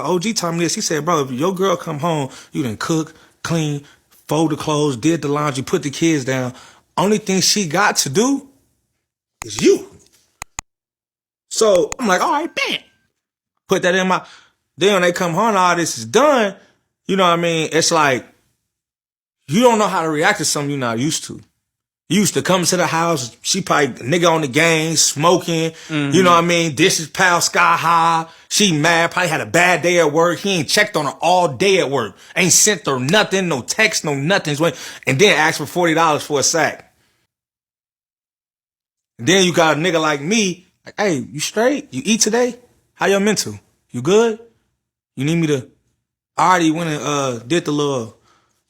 OG told me this. He said, bro, if your girl come home, you done cook, clean, fold the clothes, did the laundry, put the kids down. Only thing she got to do is you. So I'm like, all right, bam. Put that in my. Then when they come home, all this is done. You know what I mean? It's like you don't know how to react to something you're not used to. You used to come to the house, she probably nigga on the game, smoking, you know what I mean? Dishes piled sky high. She mad, probably had a bad day at work. He ain't checked on her all day at work. Ain't sent her nothing, no text, no nothing. And then asked for $40 for a sack. And then you got a nigga like me, like, hey, you straight? You eat today? How your mental? You good? You need me to? I already went and did the little,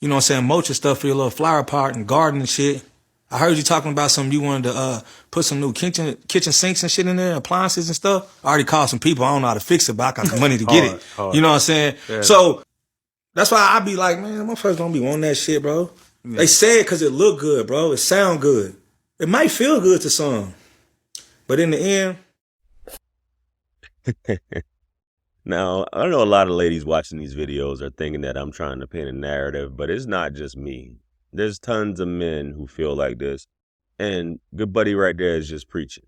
you know what I'm saying, mulch and stuff for your little flower pot and garden and shit. I heard you talking about something you wanted to put some new kitchen sinks and shit in there, appliances and stuff. I already called some people. I don't know how to fix it, but I got the money to get it. You know what I'm saying? Yeah. So that's why I be like, man, my folks don't be wanting that shit, bro. Yeah. They say it because it look good, bro. It sound good. It might feel good to some, but in the end. Now, I know a lot of ladies watching these videos are thinking that I'm trying to paint a narrative, but it's not just me. There's tons of men who feel like this. And good buddy right there is just preaching.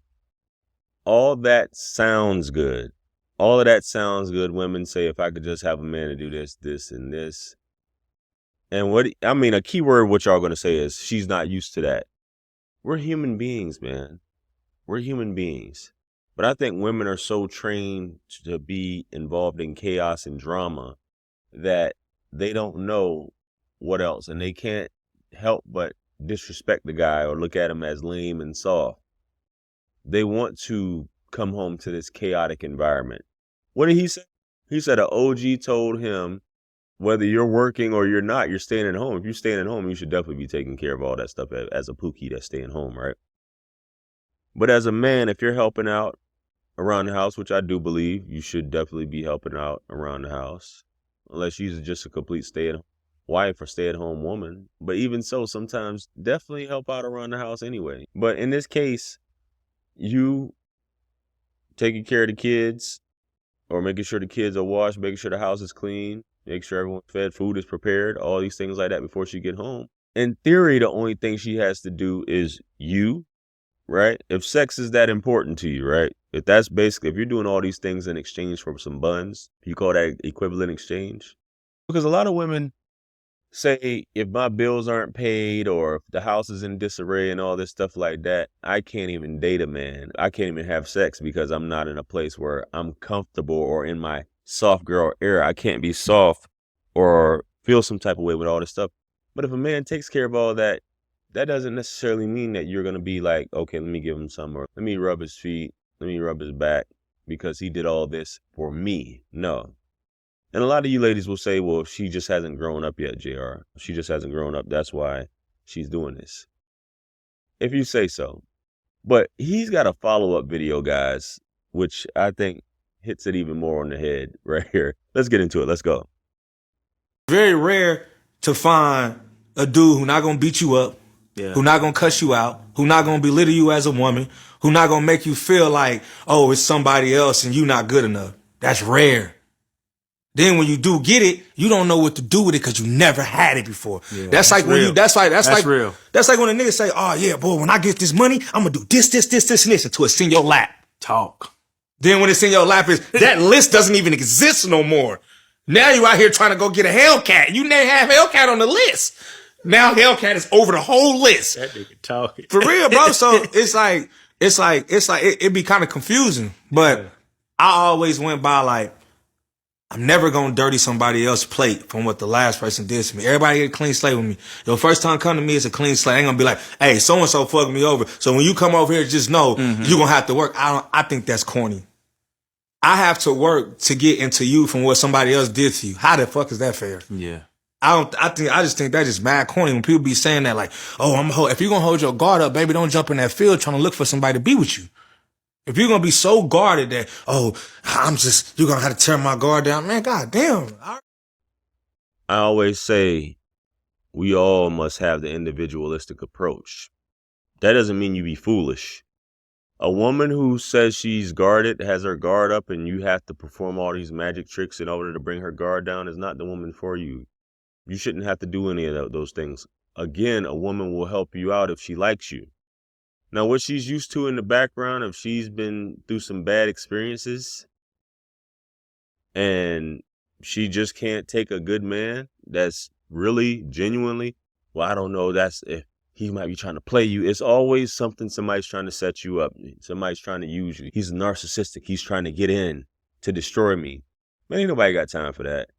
All that sounds good. All of that sounds good. Women say, if I could just have a man to do this, this, and this. And a key word what y'all going to say is, she's not used to that. We're human beings, man. We're human beings. But I think women are so trained to be involved in chaos and drama that they don't know what else. And they can't help but disrespect the guy or look at him as lame and soft. They want to come home to this chaotic environment. What did he say? He said an OG told him, whether you're working or you're not, you're staying at home. If you're staying at home, you should definitely be taking care of all that stuff as a pookie that's staying home, right? But as a man, if you're helping out around the house, which I do believe you should definitely be helping out around the house, unless you're just a complete stay-at-home wife or stay-at-home woman. But even so, sometimes definitely help out around the house anyway. But in this case, you taking care of the kids or making sure the kids are washed, making sure the house is clean, making sure everyone's fed, food is prepared, all these things like that before she get home. In theory, the only thing she has to do is you, right? If sex is that important to you, right? If that's basically, if you're doing all these things in exchange for some buns, you call that equivalent exchange? Because a lot of women say, if my bills aren't paid or if the house is in disarray and all this stuff like that, I can't even date a man. I can't even have sex because I'm not in a place where I'm comfortable or in my soft girl era. I can't be soft or feel some type of way with all this stuff. But if a man takes care of all that, that doesn't necessarily mean that you're going to be like, okay, let me give him some, or let me rub his feet, let me rub his back because he did all this for me. No. And a lot of you ladies will say, well, she just hasn't grown up yet, JR. She just hasn't grown up. That's why she's doing this. If you say so. But he's got a follow-up video, guys, which I think hits it even more on the head right here. Let's get into it. Let's go. Very rare to find a dude who's not going to beat you up, who's not going to cuss you out, who's not going to belittle you as a woman, who's not going to make you feel like, oh, it's somebody else and you're not good enough. That's rare. Then when you do get it, you don't know what to do with it because you never had it before. Yeah, that's like when real. That's real. That's like when a nigga say, oh yeah, boy, when I get this money, I'm gonna do this, and this until it's in your lap. Talk. Then when it's in your lap, that list doesn't even exist no more. Now you out here trying to go get a Hellcat. You didn't have Hellcat on the list. Now Hellcat is over the whole list. That nigga talking. For real, bro. So it be kind of confusing. But I always went by like, I'm never going to dirty somebody else's plate from what the last person did to me. Everybody get a clean slate with me. Your first time come to me, it's a clean slate. I ain't going to be like, hey, so-and-so fucked me over. So when you come over here, just know you're going to have to work. I think that's corny. I have to work to get into you from what somebody else did to you. How the fuck is that fair? Yeah. I just think that's just mad corny when people be saying that like, oh, if you're going to hold your guard up, baby, don't jump in that field trying to look for somebody to be with you. If you're going to be so guarded that, you're going to have to tear my guard down, man, goddamn. I always say we all must have the individualistic approach. That doesn't mean you be foolish. A woman who says she's guarded, has her guard up, and you have to perform all these magic tricks in order to bring her guard down is not the woman for you. You shouldn't have to do any of those things. Again, a woman will help you out if she likes you. Now, what she's used to in the background, if she's been through some bad experiences and she just can't take a good man that's really genuinely, well, I don't know, that's if he might be trying to play you. It's always something, somebody's trying to set you up. Somebody's trying to use you. He's narcissistic. He's trying to get in to destroy me. Man, ain't nobody got time for that.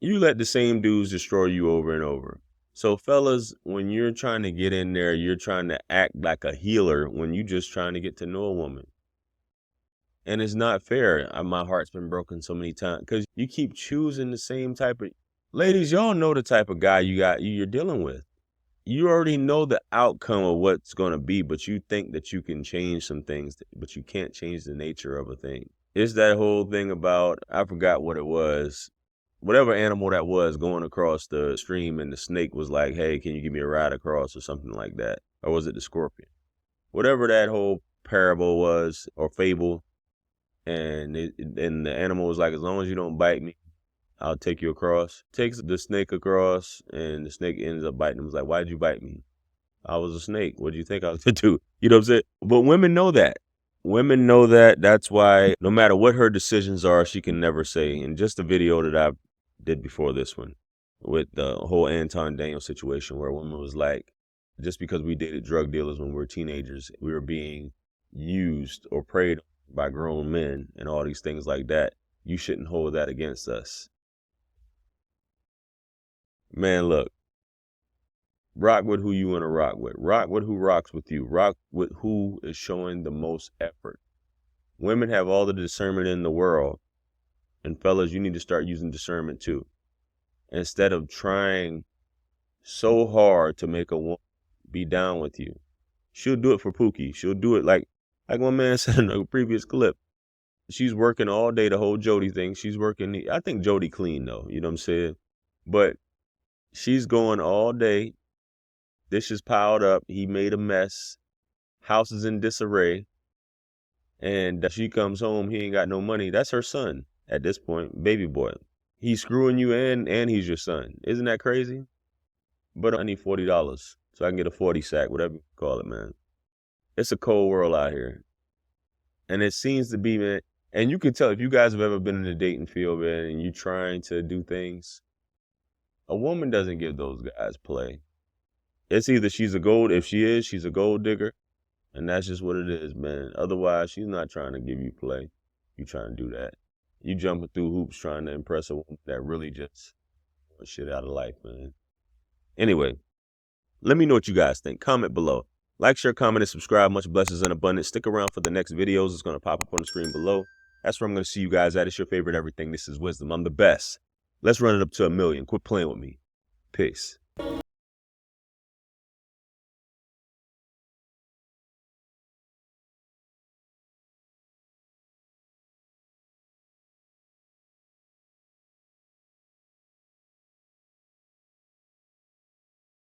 You let the same dudes destroy you over and over. So fellas, when you're trying to get in there, you're trying to act like a healer when you just trying to get to know a woman. And it's not fair. My heart's been broken so many times because you keep choosing the same type of... Ladies, y'all know the type of guy you're dealing with. You already know the outcome of what's going to be, but you think that you can change some things, but you can't change the nature of a thing. It's that whole thing about, I forgot what it was, whatever animal that was going across the stream, and the snake was like, hey, can you give me a ride across or something like that? Or was it the scorpion? Whatever that whole parable was or fable, and the animal was like, as long as you don't bite me, I'll take you across. Takes the snake across, and the snake ends up biting him. He's like, why'd you bite me? I was a snake. What do you think I was to do? You know what I'm saying? But women know that. Women know that. That's why no matter what her decisions are, she can never say. And just the video that I did before this one with the whole Anton Daniel situation where a woman was like, just because we dated drug dealers when we were teenagers, we were being used or preyed by grown men and all these things like that. You shouldn't hold that against us. Man, look, rock with who you want to rock with. Rock with who rocks with you. Rock with who is showing the most effort. Women have all the discernment in the world. And fellas, you need to start using discernment too. Instead of trying so hard to make a woman be down with you. She'll do it for Pookie. She'll do it like my man said in a previous clip. She's working all day, the whole Jody thing. She's working, I think Jody clean though, you know what I'm saying? But she's going all day, dishes piled up, he made a mess, house is in disarray, and she comes home, he ain't got no money. That's her son at this point, baby boy. He's screwing you in, and he's your son. Isn't that crazy? But I need $40 so I can get a 40 sack, whatever you call it, man. It's a cold world out here. And it seems to be, man, and you can tell if you guys have ever been in the dating field, man, and you're trying to do things, a woman doesn't give those guys play. It's either she's a gold digger, and that's just what it is, man. Otherwise, she's not trying to give you play. You trying to do that. You jumping through hoops trying to impress a woman that really just wants shit out of life, man. Anyway, let me know what you guys think. Comment below. Like, share, comment, and subscribe. Much blessings and abundance. Stick around for the next videos. It's going to pop up on the screen below. That's where I'm going to see you guys at. It's your favorite everything. This is Wisdom. I'm the best. Let's run it up to 1 million. Quit playing with me. Peace.